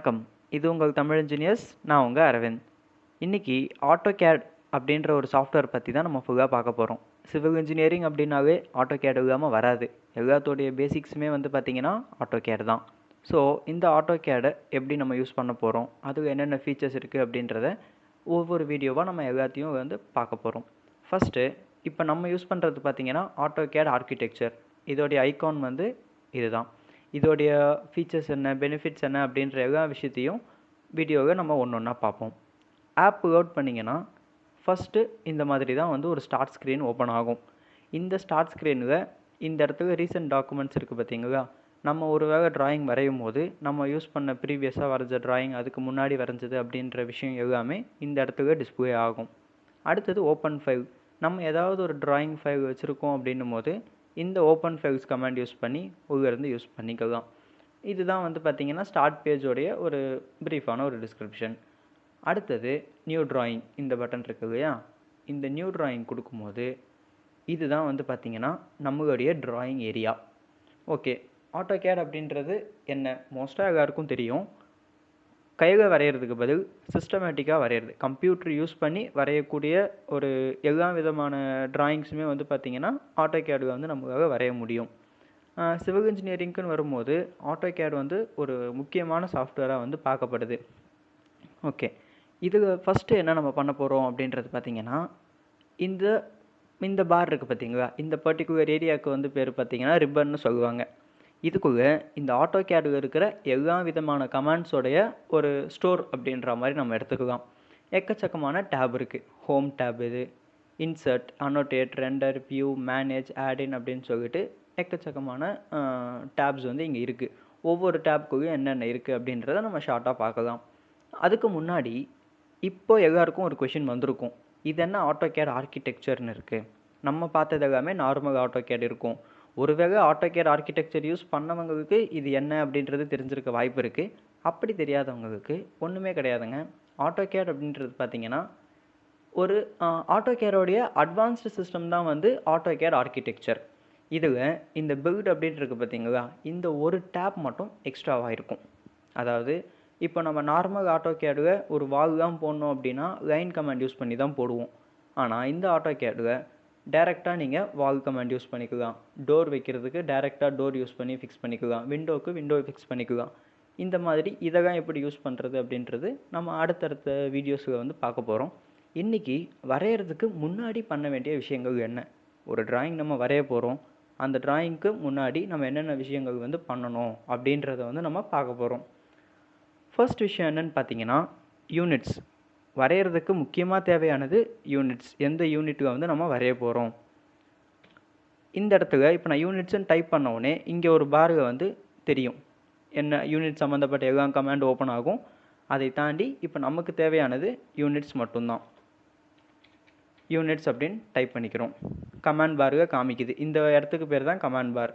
வணக்கம். இது உங்கள் தமிழ் இன்ஜினியர்ஸ். நான் உங்க அரவிந்த். இன்னைக்கு ஆட்டோகேட் அப்படின்ற ஒரு சாஃப்ட்வேர் பற்றி தான் நம்ம ஃபுல்லாக பார்க்க போகிறோம். சிவில் இன்ஜினியரிங் அப்படின்னாவே ஆட்டோகேட் இல்லாமல் வராது. எல்லாத்தோடைய பேசிக்ஸுமே பார்த்தீங்கன்னா ஆட்டோகேட் தான். ஸோ இந்த ஆட்டோகேடை எப்படி நம்ம யூஸ் பண்ண போகிறோம், அது என்னென்ன ஃபீச்சர்ஸ் இருக்குது அப்படின்றத ஒவ்வொரு வீடியோவாக நம்ம எல்லாத்தையும் பார்க்க போகிறோம். ஃபஸ்ட்டு இப்போ நம்ம யூஸ் பண்ணுறது பார்த்தீங்கன்னா ஆட்டோகேட் ஆர்கிடெக்சர். இதோடைய ஐகான் இதுதான். இதோடைய ஃபீச்சர்ஸ் என்ன, பெனிஃபிட்ஸ் என்ன அப்படின்ற எல்லா விஷயத்தையும் வீடியோவை நம்ம ஒன்று ஒன்றா பார்ப்போம். ஆப் லோட் பண்ணிங்கன்னா ஃபஸ்ட்டு இந்த மாதிரி தான் ஒரு ஸ்டார்ட் ஸ்க்ரீன் ஓப்பன் ஆகும். இந்த ஸ்டார்ட் ஸ்க்ரீனில் இந்த இடத்துல ரீசெண்ட் டாக்குமெண்ட்ஸ் இருக்குது பார்த்தீங்களா. நம்ம ஒரு வேளை ட்ராயிங் வரையும் போது நம்ம யூஸ் பண்ண ப்ரீவியஸாக வரைஞ்ச ட்ராயிங், அதுக்கு முன்னாடி வரைஞ்சது அப்படின்ற விஷயம் எல்லாமே இந்த இடத்துல டிஸ்பிளே ஆகும். அடுத்தது ஓப்பன் ஃபைல். நம்ம ஏதாவது ஒரு ட்ராயிங் ஃபைல் வச்சுருக்கோம் அப்படின்னும் போது இந்த ஓப்பன் ஃபைல்ஸ் கமாண்ட் யூஸ் பண்ணி உள்ளேருந்து யூஸ் பண்ணிக்கலாம். இதுதான் பார்த்தீங்கன்னா ஸ்டார்ட் பேஜோடைய ஒரு ப்ரீஃபான ஒரு டிஸ்கிரிப்ஷன். அடுத்தது நியூ ட்ராயிங், இந்த பட்டன் இருக்கு இல்லையா. இந்த நியூ ட்ராயிங் கொடுக்கும்போது இதுதான் பார்த்தீங்கன்னா நம்மளுடைய ட்ராயிங் ஏரியா. ஓகே, ஆட்டோகேட் அப்படின்றது என்ன, மோஸ்ட்டாக எல்லாருக்கும் தெரியும். கையில் வரைகிறதுக்கு பதில் சிஸ்டமேட்டிக்காக வரைகிறது, கம்ப்யூட்டர் யூஸ் பண்ணி வரையக்கூடிய ஒரு எல்லா விதமான ட்ராயிங்ஸுமே பார்த்தீங்கன்னா ஆட்டோகேடில் நம்மளால் வரைய முடியும். சிவில் இன்ஜினியரிங்க்குன்னு வரும்போது ஆட்டோகேட் ஒரு முக்கியமான சாஃப்ட்வேராக பார்க்கப்படுது. ஓகே, இது ஃபஸ்ட்டு என்ன நம்ம பண்ண போகிறோம் அப்படின்றது பார்த்தீங்கன்னா இந்த இந்த பார் இருக்குது பார்த்தீங்களா. இந்த பர்டிகுலர் ஏரியாவுக்கு பேர் பார்த்தீங்கன்னா ரிப்பன்னு சொல்லுவாங்க. இதுக்குள்ளே இந்த ஆட்டோகேடில் இருக்கிற எல்லா விதமான கமாண்ட்ஸோடைய ஒரு ஸ்டோர் அப்படின்ற மாதிரி நம்ம எடுத்துக்கலாம். எக்கச்சக்கமான டேப் இருக்குது. ஹோம் டேப், இது இன்சர்ட், அனோட்டேட், ரெண்டர், வியூ, மேனேஜ், ஆட்-இன் அப்படின்னு சொல்லிட்டு எக்கச்சக்கமான டேப்ஸ் இங்கே இருக்குது. ஒவ்வொரு டேப்க்குள்ளேயும் என்னென்ன இருக்குது அப்படின்றத நம்ம ஷார்ட்டாக பார்க்கலாம். அதுக்கு முன்னாடி இப்போ எல்லாருக்கும் ஒரு கொஷின் வந்திருக்கும், இது என்ன ஆட்டோகேட் ஆர்கிடெக்சர்னு இருக்குது. நம்ம பார்த்தது எல்லாமே நார்மல் ஆட்டோகேட் இருக்கும். ஒருவேளை ஆட்டோகேட் ஆர்கிடெக்சர் யூஸ் பண்ணவங்களுக்கு இது என்ன அப்படின்றது தெரிஞ்சிருக்க வாய்ப்பு இருக்குது. அப்படி தெரியாதவங்களுக்கு ஒன்றுமே கிடையாதுங்க. ஆட்டோகேட் அப்படின்றது பார்த்தீங்கன்னா ஒரு ஆட்டோகேடோடைய அட்வான்ஸ்டு சிஸ்டம் தான் ஆட்டோகேட் ஆர்கிடெக்சர். இதில் இந்த பில்ட் அப்படின்றது பார்த்தீங்களா, இந்த ஒரு டேப் மட்டும் எக்ஸ்ட்ராவாக இருக்கும். அதாவது இப்போ நம்ம நார்மல் ஆட்டோகேடில் ஒரு வால் தான் போடணும் அப்படின்னா லைன் கமாண்ட் யூஸ் பண்ணி தான் போடுவோம். ஆனால் இந்த ஆட்டோகேடில் டேரெக்டாக நீங்கள் வால் கமாண்ட் யூஸ் பண்ணிக்கலாம். டோர் வைக்கிறதுக்கு டேரெக்டாக டோர் யூஸ் பண்ணி ஃபிக்ஸ் பண்ணிக்கலாம். விண்டோவுக்கு விண்டோ ஃபிக்ஸ் பண்ணிக்கலாம். இந்த மாதிரி இதெல்லாம் எப்படி யூஸ் பண்ணுறது அப்படின்றது நம்ம அடுத்தடுத்த வீடியோஸில் பார்க்க போகிறோம். இன்றைக்கி வரைகிறதுக்கு முன்னாடி பண்ண வேண்டிய விஷயங்கள் என்ன, ஒரு ட்ராயிங் நம்ம வரைய போகிறோம், அந்த ட்ராயிங்க்கு முன்னாடி நம்ம என்னென்ன விஷயங்கள் பண்ணணும் அப்படின்றத நம்ம பார்க்க போகிறோம். ஃபர்ஸ்ட் விஷயம் என்னென்னு பார்த்தீங்கன்னா யூனிட்ஸ். வரைகிறதுக்கு முக்கியமாக தேவையானது யூனிட்ஸ். எந்த யூனிட்டுக்கு நம்ம வரைய போகிறோம். இந்த இடத்துல இப்போ நான் யூனிட்ஸ்ன்னு டைப் பண்ண உடனே இங்கே ஒரு பாருங்க தெரியும், என்ன யூனிட் சம்மந்தப்பட்ட எல்லா கமாண்ட் ஓப்பன் ஆகும். அதை தாண்டி இப்போ நமக்கு தேவையானது யூனிட்ஸ் மட்டும்தான். யூனிட்ஸ் அப்படின்னு டைப் பண்ணிக்கிறோம். கமாண்ட் பாருங்க காமிக்குது, இந்த இடத்துக்கு பேர் தான் கமாண்ட் பார்.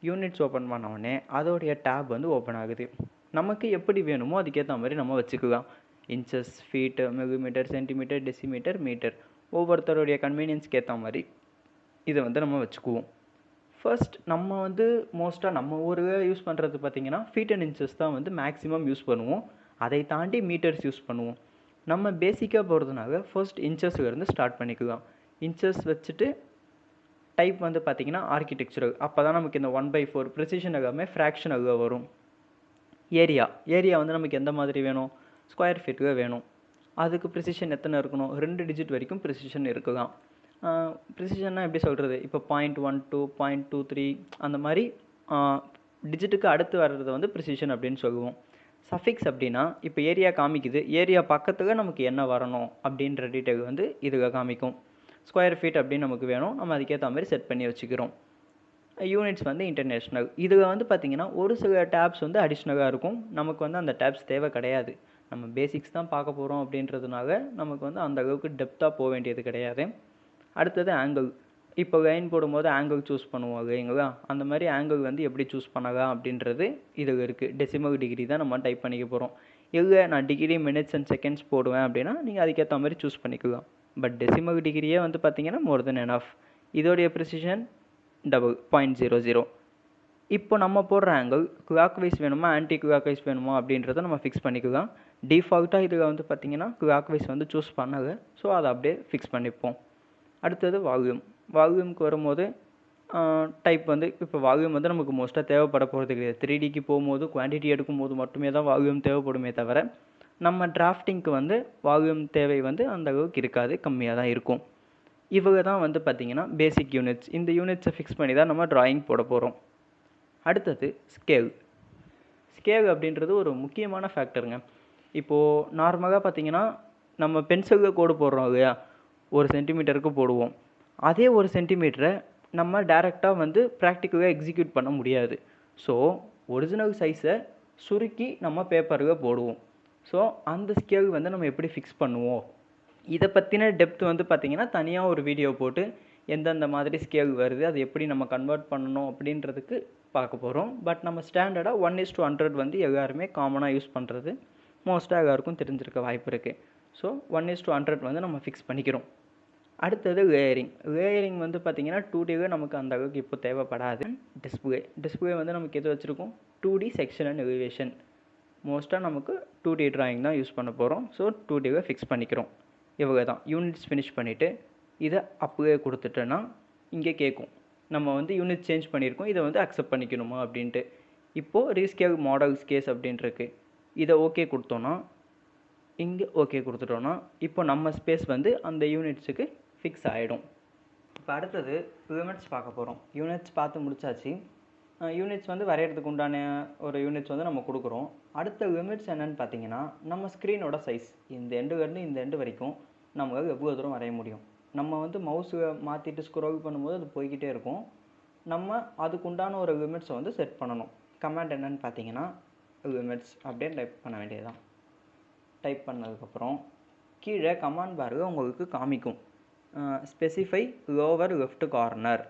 யூனிட்ஸ் ஓப்பன் பண்ண உடனே அதோடைய டேப் ஓப்பன் ஆகுது. நமக்கு எப்படி வேணுமோ அதுக்கேற்ற மாதிரி நம்ம வச்சுக்கலாம். Inches, feet, millimetre, centimetre, decimetre, metre, ஒவ்வொருத்தருடைய கன்வீனியன்ஸ்க்கு ஏற்ற மாதிரி இதை நம்ம வச்சுக்குவோம். ஃபர்ஸ்ட் நம்ம மோஸ்ட்டாக நம்ம ஊரில் யூஸ் பண்ணுறது பார்த்திங்கன்னா ஃபீட் அண்ட் இன்ச்சஸ் தான் மேக்ஸிமம் யூஸ் பண்ணுவோம். அதை தாண்டி மீட்டர்ஸ் யூஸ் பண்ணுவோம். நம்ம பேசிக்காக போகிறதுனால ஃபர்ஸ்ட் இன்ச்சஸ்லேருந்து ஸ்டார்ட் பண்ணிக்கலாம். இன்ச்சஸ் வச்சுட்டு டைப் பார்த்திங்கன்னா ஆர்கிடெக்சரல். அப்போ தான் நமக்கு இந்த 1/4 ப்ரிசிஷன் எல்லாமே ஃப்ராக்ஷனலாக வரும். ஏரியா நமக்கு எந்த மாதிரி வேணும், ஸ்கொயர் ஃபீட்டில் வேணும். அதுக்கு ப்ரிசிஷன் எத்தனை இருக்கணும், 2 டிஜிட் வரைக்கும் ப்ரிசிஷன் இருக்கலாம். ப்ரிசிஷன்னா எப்படி சொல்கிறது, இப்போ 0.12, 0.23 அந்த மாதிரி டிஜிட்டுக்கு அடுத்து வர்றது ப்ரிசிஷன் அப்படின்னு சொல்லுவோம். சஃபிக்ஸ் அப்படின்னா இப்போ ஏரியா காமிக்குது, ஏரியா பக்கத்தில் நமக்கு என்ன வரணும் அப்படின்ற டீட்டெயில் இதில் காமிக்கும். ஸ்கொயர் ஃபீட் அப்படின்னு நமக்கு வேணும், நம்ம அதுக்கேற்ற மாதிரி செட் பண்ணி வச்சுக்கிறோம். Units international. இதில் பார்த்திங்கன்னா ஒரு சில டேப்ஸ் அடிஷ்னலாக இருக்கும். நமக்கு அந்த டேப்ஸ் தேவை கிடையாது. நம்ம பேசிக்ஸ் தான் பார்க்க போகிறோம் அப்படின்றதுனால நமக்கு அந்த அளவுக்கு டெப்த்தாக போக வேண்டியது கிடையாது. அடுத்தது ஆங்கிள். இப்போ லைன் போடும்போது ஆங்கிள் சூஸ் பண்ணுவோம் இல்லைங்களா, அந்த மாதிரி ஆங்கிள் எப்படி சூஸ் பண்ணலாம் அப்படின்றது இதில் இருக்குது. டெசிமல் டிகிரி தான் நம்ம டைப் பண்ணிக்க போகிறோம். இல்லை நான் டிகிரி, மினிட்ஸ் அண்ட் செகண்ட்ஸ் போடுவேன் அப்படின்னா நீங்கள் அதுக்கேற்ற மாதிரி சூஸ் பண்ணிக்கலாம். பட் டெசிமல் டிகிரியே பார்த்திங்கன்னா மோர் தென் எனஃப். இதோடைய ப்ரிசிஷன் 0.00. இப்போ நம்ம போடுற ஆங்கிள் கிளாக் வைஸ் வேணுமா ஆன்டி கிளாக் வைஸ் வேணுமா அப்படின்றத நம்ம ஃபிக்ஸ் பண்ணிக்கலாம். டிஃபால்ட்டாக இதில் வந்து பார்த்திங்கன்னா கிளாக் வைஸ் வந்து சூஸ் பண்ணாங்க. ஸோ அதை அப்படியே ஃபிக்ஸ் பண்ணிப்போம். அடுத்தது வால்யூம். வால்யூமுக்கு வரும்போது டைப் வந்து இப்போ வால்யூம் வந்து நமக்கு மோஸ்ட்டாக தேவைப்பட போகிறது கிடையாது. 3Dக்கு போகும்போது குவான்டிட்டி எடுக்கும்போது மட்டுமே தான் வால்யூம் தேவைப்படுமே தவிர நம்ம டிராஃப்டிங்க்கு வந்து வால்யூம் தேவை வந்து அந்த அளவுக்கு இருக்காது, கம்மியாக தான் இருக்கும். இவங்க தான் வந்து பார்த்திங்கன்னா பேசிக் யூனிட்ஸ். இந்த யூனிட்ஸை ஃபிக்ஸ் பண்ணி தான் நம்ம ட்ராயிங் போட போகிறோம். அடுத்தது ஸ்கேல். ஸ்கேல் அப்படின்றது ஒரு முக்கியமான ஃபேக்டருங்க. இப்போது நார்மலாக பார்த்திங்கன்னா நம்ம பென்சிலில் கோடு போடுறோம் இல்லையா, 1 சென்டிமீட்டருக்கு போடுவோம். அதே 1 சென்டிமீட்டரை நம்ம டைரெக்டாக வந்து ப்ராக்டிக்கலாக எக்ஸிக்யூட் பண்ண முடியாது. ஸோ ஒரிஜினல் சைஸை சுருக்கி நம்ம பேப்பரில் போடுவோம். ஸோ அந்த ஸ்கேல் வந்து நம்ம எப்படி ஃபிக்ஸ் பண்ணுவோம், இதை பற்றின டெப்த் வந்து பார்த்திங்கன்னா தனியாக ஒரு வீடியோ போட்டு எந்தெந்த மாதிரி ஸ்கேல் வருது, அது எப்படி நம்ம கன்வெர்ட் பண்ணணும் அப்படின்றதுக்கு பார்க்க போகிறோம். பட் நம்ம ஸ்டாண்டர்டாக 1:100 வந்து எல்லாருமே காமனாக யூஸ் பண்ணுறது மோஸ்ட்டாக எல்லாருக்கும் தெரிஞ்சிருக்க வாய்ப்பு இருக்குது. ஸோ 1:100 வந்து நம்ம ஃபிக்ஸ் பண்ணிக்கிறோம். அடுத்தது லேயரிங். லேயரிங் வந்து பார்த்திங்கன்னா 2Dயில் நமக்கு அந்த அளவுக்கு இப்போ தேவைப்படாது. டிஸ்பிளே வந்து நமக்கு எது வச்சுருக்கோம், 2D செக்ஷன் அண்ட் எலிவேஷன். மோஸ்ட்டாக நமக்கு 2D ட்ராயிங் தான் யூஸ் பண்ண போகிறோம். ஸோ 2Dயில் ஃபிக்ஸ் பண்ணிக்கிறோம். இவ்வளோ தான். யூனிட்ஸ் ஃபினிஷ் பண்ணிவிட்டு இதை அப்படியே கொடுத்துட்டோன்னா இங்கே கேட்கும், நம்ம வந்து யூனிட் சேஞ்ச் பண்ணியிருக்கோம், இதை வந்து அக்செப்ட் பண்ணிக்கணுமா அப்படின்ட்டு. இப்போது ரீஸ்கேல் மாடல்ஸ் கேஸ் அப்படின்ட்டுருக்கு. இதை ஓகே கொடுத்தோன்னா, இங்கே ஓகே கொடுத்துட்டோன்னா இப்போ நம்ம ஸ்பேஸ் வந்து அந்த யூனிட்ஸுக்கு ஃபிக்ஸ் ஆகிடும். இப்போ அடுத்தது லிமிட்ஸ் பார்க்க போகிறோம். யூனிட்ஸ் பார்த்து முடிச்சாச்சு. யூனிட்ஸ் வந்து வரைகிறதுக்கு உண்டான ஒரு யூனிட்ஸ் வந்து நம்ம கொடுக்குறோம். அடுத்த லிமிட்ஸ் என்னென்னு பார்த்தீங்கன்னா, நம்ம ஸ்க்ரீனோட சைஸ் இந்த எண்டுலேருந்து இந்த எண்டு வரைக்கும் நம்மளால் எவ்வளோ தூரம் வரைய முடியும். நம்ம வந்து மவுஸை மாற்றிட்டு ஸ்க்ரோல் பண்ணும்போது அது போய்கிட்டே இருக்கும். நம்ம அதுக்குண்டான ஒரு லிமிட்ஸை வந்து செட் பண்ணணும். கமாண்ட் என்னென்னு பார்த்தீங்கன்னா லிமிட்ஸ் அப்படியே டைப் பண்ண வேண்டியதுதான். டைப் பண்ணதுக்கப்புறம் கீழே கமாண்ட் பாரில் உங்களுக்கு காமிக்கும் specify lower left corner.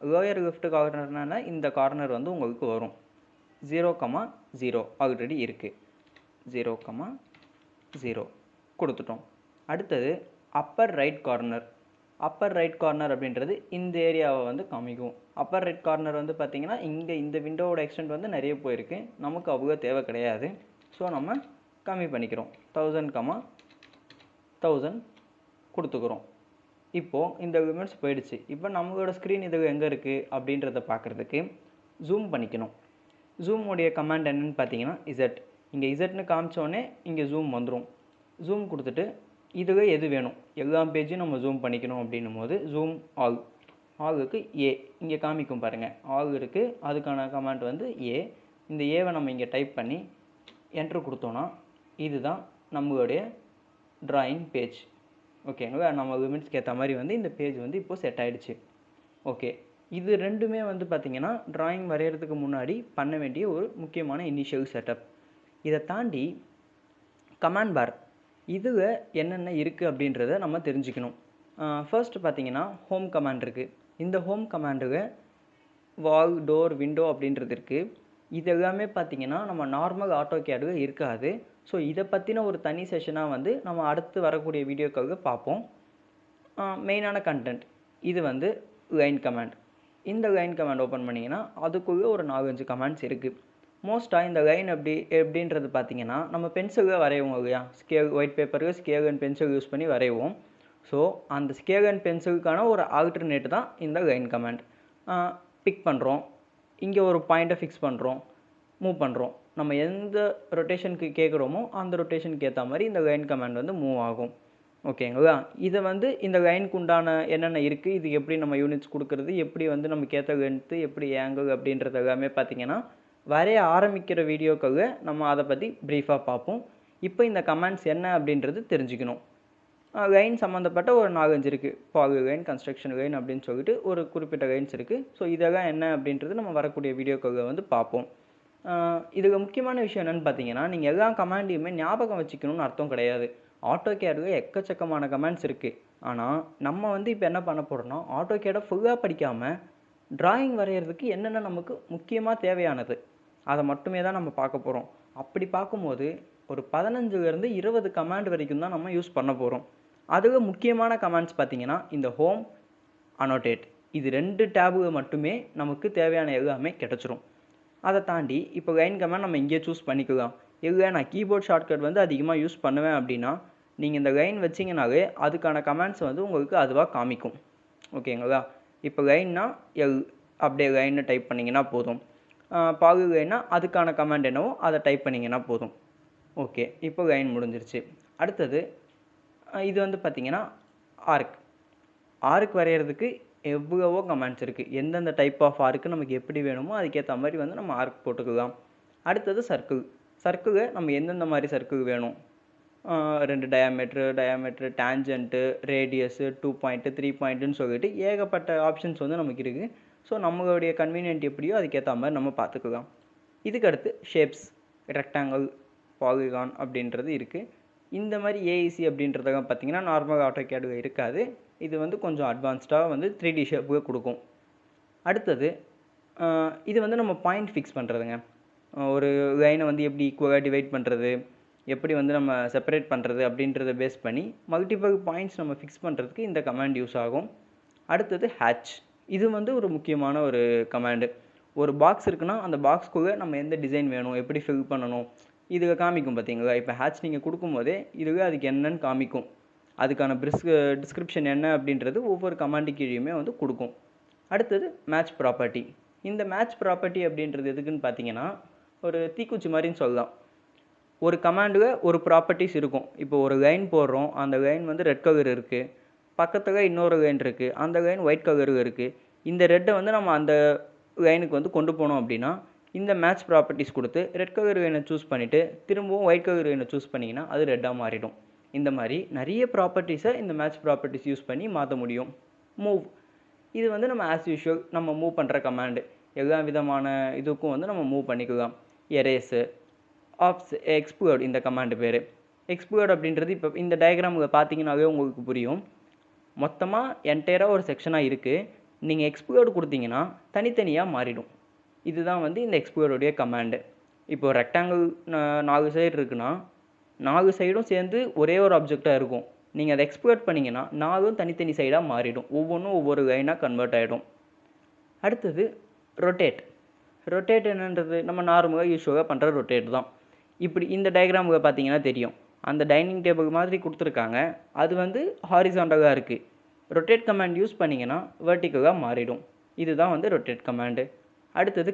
Lower left கார்னர்னால இந்த கார்னர் வந்து உங்களுக்கு வரும். 0,0 ஆல்ரெடி இருக்குது. 0,0 கொடுத்துட்டோம். அடுத்தது Appar right corner. Appar right corner அப்படின்றது இந்த ஏரியாவை வந்து காமிக்கும். அப்பர் ரைட் கார்னர் வந்து பார்த்திங்கன்னா இங்கே இந்த விண்டோவோட எக்ஸ்டெண்ட் வந்து நிறைய போயிருக்கு, நமக்கு அவ்வளோ தேவை கிடையாது. ஸோ நம்ம கம்மி பண்ணிக்கிறோம். 1000,1000 கொடுத்துக்கிறோம். இப்போது இந்த லிமிட்ஸ் போயிடுச்சு. இப்போ நம்மளோட ஸ்க்ரீன் இது எங்கே இருக்குது அப்படின்றத பார்க்குறதுக்கு ஜூம் பண்ணிக்கணும். ஜூம் உடைய கமாண்ட் என்னென்னு பார்த்தீங்கன்னா இசட். இங்கே இசட்னு காமிச்சோடனே இங்கே ஜூம் வந்துடும். ஜூம் கொடுத்துட்டு இதுவே எது வேணும், எல்லா பேஜையும் நம்ம ஜூம் பண்ணிக்கணும் அப்படின்னும் போது ஜூம் ஆல். ஆலுக்கு ஏ இங்கே காமிக்கும் பாருங்கள், ஆல் இருக்குது. அதுக்கான கமாண்ட் வந்து ஏ. இந்த ஏவை நம்ம இங்கே டைப் பண்ணி என்ட்ரு கொடுத்தோன்னா இதுதான் நம்மளுடைய ட்ராயிங் பேஜ். ஓகேங்களா, நம்ம லிமிட்ஸ்க்கு ஏற்ற மாதிரி வந்து இந்த பேஜ் வந்து இப்போது செட் ஆகிடுச்சு. ஓகே, இது ரெண்டுமே வந்து பார்த்திங்கன்னா ட்ராயிங் வரைகிறதுக்கு முன்னாடி பண்ண வேண்டிய ஒரு முக்கியமான இனிஷியல் செட்டப். இதை தாண்டி கமாண்ட் பார் இதில் என்னென்ன இருக்குது அப்படின்றத நம்ம தெரிஞ்சுக்கணும். ஃபர்ஸ்ட் பார்த்திங்கன்னா ஹோம் கமாண்ட் இருக்குது. இந்த ஹோம் கமாண்டுக்கு வால், டோர், விண்டோ அப்படின்றது இருக்குது. இது எல்லாமே பார்த்திங்கன்னா நம்ம நார்மல் ஆட்டோகேடில் இருக்காது. ஸோ இதை பற்றின ஒரு தனி செஷனாக வந்து நம்ம அடுத்து வரக்கூடிய வீடியோக்காக பார்ப்போம். மெயினான கண்டென்ட் இது வந்து லைன் கமாண்ட். இந்த லைன் கமாண்ட் ஓப்பன் பண்ணிங்கன்னா அதுக்குள்ளே ஒரு 4-5 கமாண்ட்ஸ் இருக்குது. மோஸ்ட்டாக இந்த லைன் எப்படின்றது பார்த்திங்கன்னா நம்ம பென்சிலில் வரைவோம் இல்லையா, ஸ்கேல் ஒயிட் பேப்பருக்கு ஸ்கேல் அண்ட் பென்சில் யூஸ் பண்ணி வரைவோம். ஸோ அந்த ஸ்கேல் அண்ட் பென்சிலுக்கான ஒரு ஆல்டர்னேட் தான் இந்த லைன் கமாண்ட். பிக் பண்ணுறோம், இங்கே ஒரு பாயிண்ட்டை ஃபிக்ஸ் பண்ணுறோம், மூவ் பண்ணுறோம். நம்ம எந்த ரொட்டேஷனுக்கு கேட்குறோமோ அந்த ரொட்டேஷனுக்கு ஏற்ற மாதிரி இந்த லைன் கமாண்ட் வந்து மூவ் ஆகும். ஓகேங்களா, இதை வந்து இந்த லைனுக்கு உண்டான என்னென்ன இருக்குது, இது எப்படி நம்ம யூனிட்ஸ் கொடுக்குறது, எப்படி வந்து நமக்கு ஏற்ற லென்த்து, எப்படி ஆங்கிள் அப்படின்றது எல்லாமே பார்த்திங்கன்னா வரைய ஆரம்பிக்கிற வீடியோக்காக நம்ம அதை பற்றி ப்ரீஃபாக பார்ப்போம். இப்போ இந்த கமாண்ட்ஸ் என்ன அப்படின்றது தெரிஞ்சுக்கணும். லைன் சம்மந்தப்பட்ட ஒரு 4-5 இருக்குது. பாகு லைன், கன்ஸ்ட்ரக்ஷன் லைன் அப்படின்னு சொல்லிட்டு ஒரு குறிப்பிட்ட லைன்ஸ் இருக்குது. ஸோ இதெல்லாம் என்ன அப்படின்றது நம்ம வரக்கூடிய வீடியோக்காக வந்து பார்ப்போம். இதுக்கு முக்கியமான விஷயம் என்னென்னு பார்த்தீங்கன்னா, நீங்கள் எல்லா கமாண்டையுமே ஞாபகம் வச்சுக்கணும்னு அர்த்தம் கிடையாது. ஆட்டோகேடில் எக்கச்சக்கமான கமாண்ட்ஸ் இருக்குது. ஆனால் நம்ம வந்து இப்போ என்ன பண்ண போகிறோம்னா ஆட்டோகேடை ஃபுல்லாக படிக்காமல் ட்ராயிங் வரைகிறதுக்கு என்னென்ன நமக்கு முக்கியமாக தேவையானது அதை மட்டுமே தான் நம்ம பார்க்க போகிறோம். அப்படி பார்க்கும்போது ஒரு 15லேருந்து 20 கமாண்ட் வரைக்கும் தான் நம்ம யூஸ் பண்ண போகிறோம். அதில் முக்கியமான கமாண்ட்ஸ் பார்த்திங்கன்னா இந்த ஹோம், அனோட்டேட், இது 2 டேபுக்கு மட்டுமே நமக்கு தேவையான எல்லாமே கிடச்சிரும். அதை தாண்டி இப்போ லைன் கமாண்ட் நம்ம இங்கே சூஸ் பண்ணிக்கலாம். இல்லை நான் கீபோர்ட் ஷார்ட்கட் வந்து அதிகமாக யூஸ் பண்ணுவேன் அப்படின்னா நீங்கள் இந்த லைன் வச்சிங்கனாலே அதுக்கான கமாண்ட்ஸ் வந்து உங்களுக்கு அதுவாக காமிக்கும். ஓகேங்களா? இப்போ லைன்னா எல் அப்படியே லைன்னு டைப் பண்ணிங்கன்னா போதும். பாகு லைன்னா அதுக்கான கமாண்ட் என்னவோ அதை டைப் பண்ணிங்கன்னா போதும். ஓகே, இப்போ லைன் முடிஞ்சிருச்சு. அடுத்தது இது வந்து பார்த்திங்கன்னா ஆர்க் வரைகிறதுக்கு எவ்வளவோ கமாண்ட்ஸ் இருக்குது. எந்தெந்த டைப் ஆஃப் ஆர்க்கு நமக்கு எப்படி வேணுமோ அதுக்கேற்ற மாதிரி வந்து நம்ம ஆர்க் போட்டுக்கலாம். அடுத்தது சர்க்கிளை நம்ம எந்தெந்த மாதிரி சர்க்கிள் வேணும், 2 டயாமீட்ரு, டேஞ்சன்ட்டு, ரேடியஸு, 2 பாயிண்ட்டு, 3 பாயிண்ட்டுன்னு சொல்லிட்டு ஏகப்பட்ட ஆப்ஷன்ஸ் வந்து நமக்கு இருக்குது. ஸோ நம்மளுடைய கன்வீனியன்ட் எப்படியோ அதுக்கேற்ற மாதிரி நம்ம பார்த்துக்கலாம். இதுக்கடுத்து ஷேப்ஸ், ரெக்டாங்கிள், பாலிகான் அப்படின்றது இருக்குது. இந்த மாதிரி ஏஇசி அப்படின்றதெல்லாம் பார்த்திங்கன்னா நார்மல் ஆட்டோகேடில் இருக்காது. இது வந்து கொஞ்சம் அட்வான்ஸ்டாக வந்து 3D ஷேப்புக்கு கொடுக்கும். அடுத்தது இது வந்து நம்ம பாயிண்ட் ஃபிக்ஸ் பண்ணுறதுங்க. ஒரு லைனை வந்து எப்படி ஈக்குவலாக டிவைட் பண்ணுறது, எப்படி வந்து நம்ம செப்பரேட் பண்ணுறது அப்படின்றத பேஸ் பண்ணி மல்டிபிள் பாயிண்ட்ஸ் நம்ம ஃபிக்ஸ் பண்ணுறதுக்கு இந்த கமாண்ட் யூஸ் ஆகும். அடுத்தது ஹேட்ச். இது வந்து ஒரு முக்கியமான ஒரு கமாண்டு. ஒரு பாக்ஸ் இருக்குன்னா அந்த பாக்ஸ்க்குள்ளே நம்ம எந்த டிசைன் வேணும், எப்படி ஃபில் பண்ணணும், இதில் காமிக்கும் பார்த்தீங்களா? இப்போ ஹேட்ச் நீங்கள் கொடுக்கும்போதே இதுவே அதுக்கு என்னன்னு காமிக்கும். அதுக்கான டிஸ்கிரிப்ஷன் என்ன அப்படின்றது ஒவ்வொரு கமாண்டு கீழேயுமே வந்து கொடுக்கும். அடுத்தது மேட்ச் ப்ராப்பர்ட்டி. இந்த மேட்ச் ப்ராப்பர்ட்டி அப்படின்றது எதுக்குன்னு பார்த்தீங்கன்னா ஒரு தீக்குச்சி மாதிரின்னு சொல்லலாம். ஒரு கமாண்டில் ஒரு ப்ராப்பர்ட்டிஸ் இருக்கும். இப்போ ஒரு லைன் போடுறோம், அந்த லைன் வந்து ரெட் கலர் இருக்குது, பக்கத்தில் இன்னொரு லைன் இருக்குது, அந்த லைன் ஒயிட் கலரில் இருக்குது. இந்த ரெட்டை வந்து நம்ம அந்த லைனுக்கு வந்து கொண்டு போனோம் அப்படின்னா இந்த மேட்ச் ப்ராப்பர்ட்டிஸ் கொடுத்து ரெட் கலர் லைனை சூஸ் பண்ணிவிட்டு திரும்பவும் ஒயிட் கலர் லைனை சூஸ் பண்ணிங்கன்னா அது ரெட்டாக மாறிடும். இந்த மாதிரி நிறைய ப்ராப்பர்ட்டிஸை இந்த மேட்ச் ப்ராப்பர்ட்டிஸ் யூஸ் பண்ணி மாற்ற முடியும். மூவ். இது வந்து நம்ம ஆஸ் யூஷுவல் நம்ம மூவ் பண்ணுற கமாண்டு. எல்லா விதமான இதுக்கும் வந்து நம்ம மூவ் பண்ணிக்கலாம். எரேஸு, எக்ஸ்ப்ளோர்ட் இந்த கமாண்டு பேர். எக்ஸ்ப்ளோர்ட் அப்படின்றது இப்போ இந்த டயக்ராமில் பார்த்தீங்கன்னாவே உங்களுக்கு புரியும். மொத்தமாக என்டையராக ஒரு செக்ஷனாக இருக்குது. நீங்கள் எக்ஸ்ப்ளோர்ட் கொடுத்தீங்கன்னா தனித்தனியாக மாறிடும். இதுதான் வந்து இந்த எக்ஸ்ப்ளோருடைய கமாண்டு. இப்போ ரெக்டாங்கிள் 4 சைடு இருக்குன்னா 4 சைடும் சேர்ந்து ஒரே ஒரு ஆப்ஜெக்டாக இருக்கும். நீங்கள் அதை எக்ஸ்ப்ளோர்ட் பண்ணிங்கன்னா 4ம் தனித்தனி சைடாக மாறிடும். ஒவ்வொன்றும் ஒவ்வொரு லைனாக கன்வெர்ட் ஆகிடும். அடுத்தது ரொட்டேட் என்னன்றது நம்ம நார்மலாக யூஸ்வலாக பண்ணுற ரொட்டேட் தான். இப்படி இந்த டயக்ராமில் பார்த்தீங்கன்னா தெரியும். அந்த டைனிங் டேபிள் மாதிரி கொடுத்துருக்காங்க, அது வந்து ஹாரிசாண்டலாக இருக்குது. ரொட்டேட் கமாண்ட் யூஸ் பண்ணிங்கன்னா வெர்டிக்கலாக மாறிடும். இதுதான் வந்து ரொட்டேட் கமாண்டு. அடுத்தது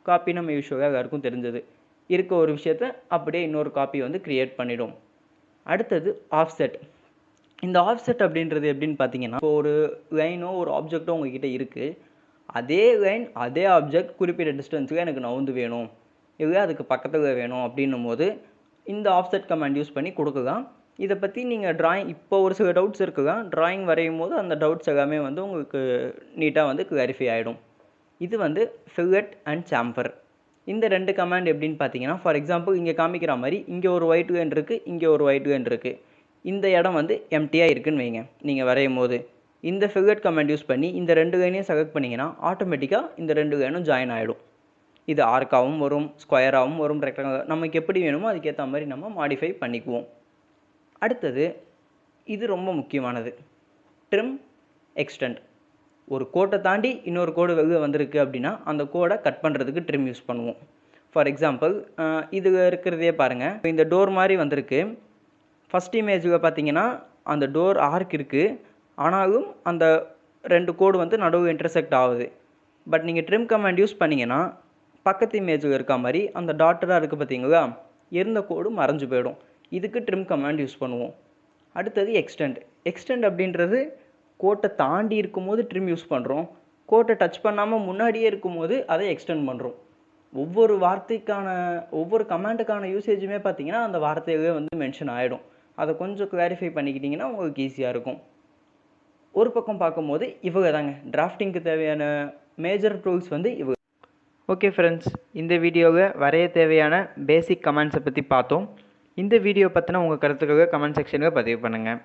காப்பி நம்ம யூஸ்வலாக எல்லாருக்கும் தெரிஞ்சது. இருக்க ஒரு விஷயத்தை அப்படியே இன்னொரு காப்பி வந்து க்ரியேட் பண்ணிடும். அடுத்தது ஆஃப்செட். இந்த ஆஃப்செட் அப்படின்றது எப்படின்னு பார்த்தீங்கன்னா இப்போ ஒரு லைனோ ஒரு ஆப்ஜெக்டோ உங்ககிட்ட இருக்குது. அதே லைன் அதே ஆப்ஜெக்ட் குறிப்பிட்ட டிஸ்டன்ஸுக்கு எனக்கு நவுந்து வேணும், இல்லை அதுக்கு பக்கத்தில் வேணும் அப்படின்னும் போது இந்த ஆஃப்செட் கமாண்ட் யூஸ் பண்ணி கொடுக்கலாம். இதை பற்றி நீங்கள் இப்போ ஒரு சில டவுட்ஸ் இருக்குதான், ட்ராயிங் வரையும் போது அந்த டவுட்ஸ் எல்லாமே வந்து உங்களுக்கு நீட்டாக வந்து கிளாரிஃபை ஆகிடும். இது வந்து ஃபில்லட் அண்ட் சாம்பர். இந்த 2 கமாண்ட் எப்படின்னு பார்த்தீங்கன்னா ஃபார் எக்ஸாம்பிள் இங்கே காமிக்கிற மாதிரி இங்கே ஒரு ஒயிட் லைன் இருக்குது, இங்கே ஒரு ஒயிட் லைன் இருக்குது. இந்த இடம் வந்து எம்டியாக இருக்குதுன்னு வைங்க. நீங்கள் வரையும் போது இந்த ஃபில்லட் கமாண்ட் யூஸ் பண்ணி இந்த 2 லைனையும் செலக்ட் பண்ணிங்கன்னா ஆட்டோமேட்டிக்காக இந்த 2 லைனும் ஜாயின் ஆகிடும். இது ஆர்க்காகவும் வரும், ஸ்கொயராகவும் வரும், ரெக்டாங்கிள் நமக்கு எப்படி வேணுமோ அதுக்கேற்ற மாதிரி நம்ம மாடிஃபை பண்ணிக்குவோம். அடுத்தது இது ரொம்ப முக்கியமானது, ட்ரிம் எக்ஸ்டெண்ட். ஒரு கோட்டை தாண்டி இன்னொரு கோடு வெளியே வந்திருக்கு அப்படின்னா அந்த கோடை கட் பண்ணுறதுக்கு ட்ரிம் யூஸ் பண்ணுவோம். ஃபார் எக்ஸாம்பிள் இது இருக்கிறதே பாருங்கள். இப்போ இந்த டோர் மாதிரி வந்திருக்கு. ஃபஸ்ட் இமேஜில் பார்த்தீங்கன்னா அந்த டோர் ஆர்க் இருக்குது, ஆனாலும் அந்த 2 கோடு வந்து நடுவு இன்டர்செக்ட் ஆகுது. பட் நீங்கள் ட்ரிம் கமாண்ட் யூஸ் பண்ணிங்கன்னா பக்கத்து இமேஜில் இருக்க மாதிரி அந்த டாட்டராக இருக்குது பார்த்தீங்களா, இருந்த கோடு மறைஞ்சு போயிடும். இதுக்கு ட்ரிம் கமாண்ட் யூஸ் பண்ணுவோம். அடுத்தது எக்ஸ்டெண்ட் அப்படின்றது கோட்டை தாண்டி இருக்கும்போது ட்ரிம் யூஸ் பண்ணுறோம், கோட்டை டச் பண்ணாமல் முன்னாடியே இருக்கும்போது அதை எக்ஸ்டெண்ட் பண்ணுறோம். ஒவ்வொரு கமாண்டுக்கான யூசேஜுமே பார்த்தீங்கன்னா அந்த வார்த்தையே வந்து மென்ஷன் ஆகிடும். அதை கொஞ்சம் கிளாரிஃபை பண்ணிக்கிட்டிங்கன்னா உங்களுக்கு ஈஸியாக இருக்கும். ஒரு பக்கம் பார்க்கும்போது இவங்க தாங்க டிராஃப்டிங்க்கு தேவையான மேஜர் டூல்ஸ் வந்து இவங்க. ஓகே ஃப்ரெண்ட்ஸ், இந்த வீடியோவில் வரைய தேவையான பேசிக் கமெண்ட்ஸை பற்றி பார்த்தோம். இந்த வீடியோ பற்றின உங்கள் கருத்துக்களை கமெண்ட் செக்ஷனில் பதிவு பண்ணுங்கள்.